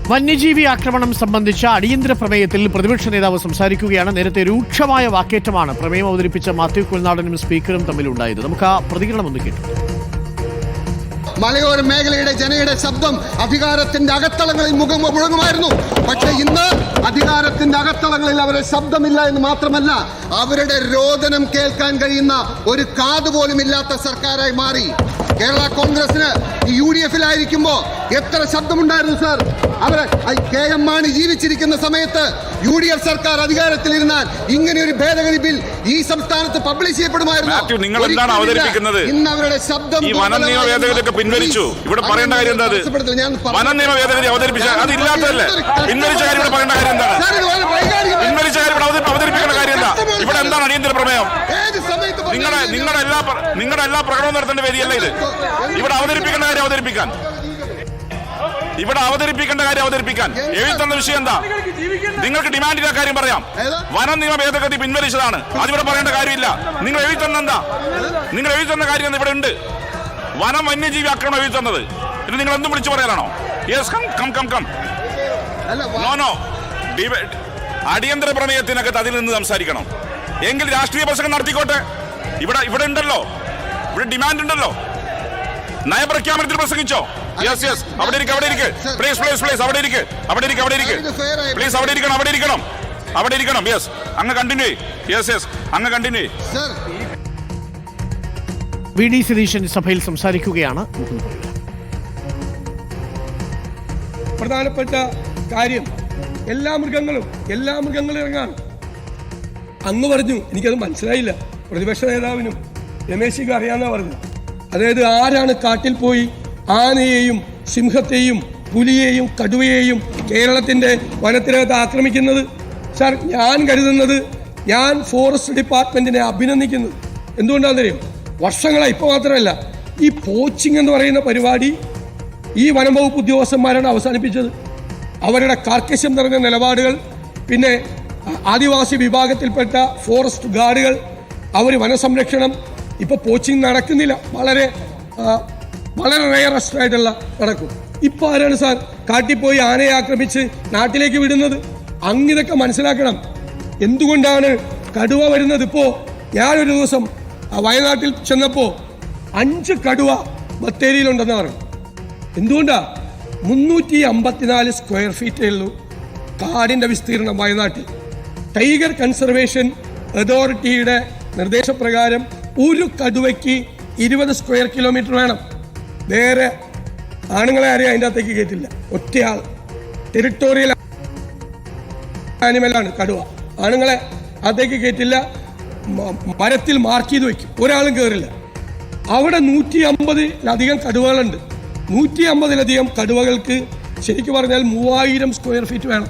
വന്യജീവി ആക്രമണം സംബന്ധിച്ച അടിയന്തര പ്രമേയത്തിൽ പ്രതിപക്ഷ നേതാവ് സംസാരിക്കുകയാണ്. നേരത്തെ രൂക്ഷമായ വാക്കേറ്റമാണ് പ്രമേയം അവതരിപ്പിച്ച മാത്യു കുൽനാടനും സ്പീക്കറും തമ്മിലുണ്ടായത്. നമുക്ക് ആ പ്രതികരണം ഒന്ന് കേട്ടു. മലയോര മേഖലയുടെ ജനയുടെ ശബ്ദം അധികാരത്തിന്റെ അകത്തളങ്ങളിൽ മുഴങ്ങുമായിരുന്നു. പക്ഷെ ഇന്ന് അധികാരത്തിന്റെ അകത്തളങ്ങളിൽ അവരുടെ ശബ്ദമില്ല എന്ന് മാത്രമല്ല, അവരുടെ രോദനം കേൾക്കാൻ കഴിയുന്ന ഒരു കാത് പോലും ഇല്ലാത്ത സർക്കാരായി മാറി. കേരള കോൺഗ്രസിന് UDF-ലായിരിക്കുമ്പോ എത്ര ശബ്ദമുണ്ടായിരുന്നു സാർ. അവര് KM മാണി ജീവിച്ചിരിക്കുന്ന സമയത്ത് UDF സർക്കാർ അധികാരത്തിലിരുന്നാൽ ഇങ്ങനെ ഒരു ഭേദഗതി ബിൽ ഈ സംസ്ഥാനത്ത് പബ്ലിഷ് ചെയ്യപ്പെടുമായിരുന്നു. ഇന്ന് അവരുടെ ശബ്ദം പിൻവലിച്ചു. ഇവിടെ പറയേണ്ട കാര്യം എന്താ? വന നിയമ ഭേദഗതി അവതരിപ്പിച്ച അതില്ലാത്തതല്ലേ? പിൻവലിച്ച കാര്യം ഇവിടെ പറയേണ്ട കാര്യം എന്താണ്? പിൻവലിച്ച കാര്യം ഇവിടെ അവതരിപ്പിക്കേണ്ട കാര്യം എന്താ? ഇവിടെ എന്താണ് അടിയന്തര പ്രമേയം? നിങ്ങളുടെ എല്ലാ പ്രകടനവും നടത്തേണ്ട വേദിയല്ല ഇത്. ഇവിടെ അവതരിപ്പിക്കേണ്ട കാര്യം അവതരിപ്പിക്കാൻ എഴുതി തന്ന വിഷയം എന്താ? നിങ്ങൾക്ക് ഡിമാൻഡ് ചെയ്ത കാര്യം പറയാം. വന നിയമ ഭേദഗതി പിൻവലിച്ചതാണ്, അതിവിടെ പറയേണ്ട കാര്യമില്ല. നിങ്ങൾ എഴുതി തന്ന എന്താ? നിങ്ങൾ എഴുതി തന്ന കാര്യം ഇവിടെ ഉണ്ട്. വനം വന്യജീവി ആക്രമണം എഴുതി തന്നത് ഇത് നിങ്ങൾ എന്തും വിളിച്ചു പറയാനാണോ? Yes, come. നോ. അടിയന്തര പ്രമേയത്തിനകത്ത് അതിൽ നിന്ന് സംസാരിക്കണം എങ്കിൽ രാഷ്ട്രീയ പ്രസംഗം നടത്തിക്കോട്ടെ. ഇവിടെ ഉണ്ടല്ലോ, ഇവിടെ ഡിമാൻഡ് ഉണ്ടല്ലോ. നയപ്രഖ്യാപനത്തിൽ പ്രസംഗിച്ചോ? യെസ്, അവിടെ ഇരിക്ക്. പ്ലീസ് അവിടെ ഇരിക്കണം. യെസ്, അങ്ങ് കണ്ടിന്യൂ. യെസ്, അങ്ങ് കണ്ടിന്യൂ. VD സതീശൻ സഭയിൽ സംസാരിക്കുകയാണ്. പ്രധാനപ്പെട്ട കാര്യം എല്ലാ മൃഗങ്ങളും ഇറങ്ങാൻ അങ്ങ് പറഞ്ഞു. എനിക്കത് മനസ്സിലായില്ല. പ്രതിപക്ഷ നേതാവിനും രമേശിക്ക് അറിയാമെന്നാ പറഞ്ഞു. അതായത് ആരാണ് കാട്ടിൽ പോയി ആനയെയും സിംഹത്തെയും പുലിയെയും കടുവയെയും കേരളത്തിന്റെ വനത്തിനകത്ത് ആക്രമിക്കുന്നത്? സാർ, ഞാൻ കരുതുന്നത്, ഞാൻ ഫോറസ്റ്റ് ഡിപ്പാർട്ട്മെന്റിനെ അഭിനന്ദിക്കുന്നത് എന്തുകൊണ്ടാണെന്നറിയോ? വർഷങ്ങളായി, ഇപ്പോൾ മാത്രമല്ല, ഈ പോച്ചിങ് എന്ന് പറയുന്ന പരിപാടി ഈ വനം വകുപ്പ് ഉദ്യോഗസ്ഥന്മാരാണ് അവസാനിപ്പിച്ചത്. അവരുടെ കാർക്കശ്യം നിറഞ്ഞ നിലപാടുകൾ, പിന്നെ ആദിവാസി വിഭാഗത്തിൽപ്പെട്ട ഫോറസ്റ്റ് ഗാർഡുകൾ, അവർ വനസംരക്ഷണം, ഇപ്പോൾ പോച്ചിങ് നടക്കുന്നില്ല. വളരെ റെയറസ്റ്റ് ആയിട്ടുള്ള നടക്കും. ഇപ്പോൾ ആരാണ് സാർ കാട്ടിപ്പോയി ആനയെ ആക്രമിച്ച് നാട്ടിലേക്ക് വിടുന്നത്? അങ്ങിതൊക്കെ മനസ്സിലാക്കണം. എന്തുകൊണ്ടാണ് കടുവ വരുന്നത്? ഇപ്പോൾ ഞാനൊരു ദിവസം വയനാട്ടിൽ ചെന്നപ്പോൾ 5 കടുവ ബത്തേരിയിലുണ്ടെന്ന് പറഞ്ഞു. എന്തുകൊണ്ടാ? 354 സ്ക്വയർ ഫീറ്റേ ഉള്ളൂ കാടിന്റെ വിസ്തീർണം വയനാട്ടിൽ. ടൈഗർ കൺസർവേഷൻ അതോറിറ്റിയുടെ നിർദ്ദേശപ്രകാരം ഒരു കടുവയ്ക്ക് 20 സ്ക്വയർ കിലോമീറ്റർ വേണം. വേറെ ആണുങ്ങളെ ആരെയും അതിൻ്റെ അകത്തേക്ക് കയറ്റില്ല. ഒറ്റയാൾ ടെറിട്ടോറിയൽ ആനിമലാണ് കടുവ. ആണുങ്ങളെ അകത്തേക്ക് കയറ്റില്ല. മരത്തിൽ മാർക്ക് ചെയ്ത് വയ്ക്കും, ഒരാളും കയറില്ല. അവിടെ 150-ലധികം കടുവകളുണ്ട്. 150-ലധികം കടുവകൾക്ക് ശരിക്കും പറഞ്ഞാൽ 3000 സ്ക്വയർ ഫീറ്റ് വേണം.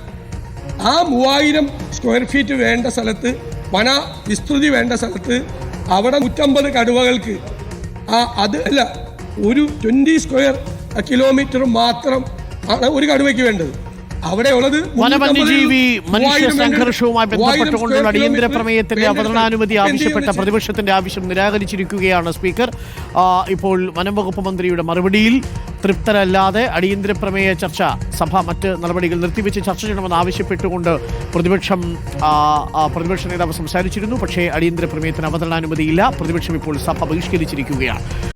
ആ 3000 സ്ക്വയർ ഫീറ്റ് വേണ്ട സ്ഥലത്ത്, വന വിസ്തൃതി വേണ്ട സ്ഥലത്ത്, അവിടെ 150 കടുവകൾക്ക് അത് അല്ല, ഒരു 20 സ്ക്വയർ കിലോമീറ്റർ മാത്രം ആണ് ഒരു കടുവയ്ക്ക് വേണ്ടത്. അവിടെ ഉള്ളത് വനവന്യജീവി മനുഷ്യ സംഘർഷവുമായി ബന്ധപ്പെട്ടുകൊണ്ടുള്ള അടിയന്തര പ്രമേയത്തിന്റെ അവതരണാനുമതി ആവശ്യപ്പെട്ട പ്രതിപക്ഷത്തിന്റെ ആവശ്യം നിരാകരിച്ചിരിക്കുകയാണ് സ്പീക്കർ. ഇപ്പോൾ വനം വകുപ്പ് മന്ത്രിയുടെ മറുപടിയിൽ തൃപ്തരല്ലാതെ അടിയന്തര പ്രമേയ ചർച്ച സഭ മറ്റ് നടപടികൾ നിർത്തിവെച്ച് ചർച്ച ചെയ്യണമെന്ന് ആവശ്യപ്പെട്ടുകൊണ്ട് പ്രതിപക്ഷ നേതാവ് സംസാരിച്ചിരുന്നു. പക്ഷേ അടിയന്തര പ്രമേയത്തിന് അവതരണാനുമതിയില്ല. പ്രതിപക്ഷം ഇപ്പോൾ സഭ ബഹിഷ്കരിച്ചിരിക്കുകയാണ്.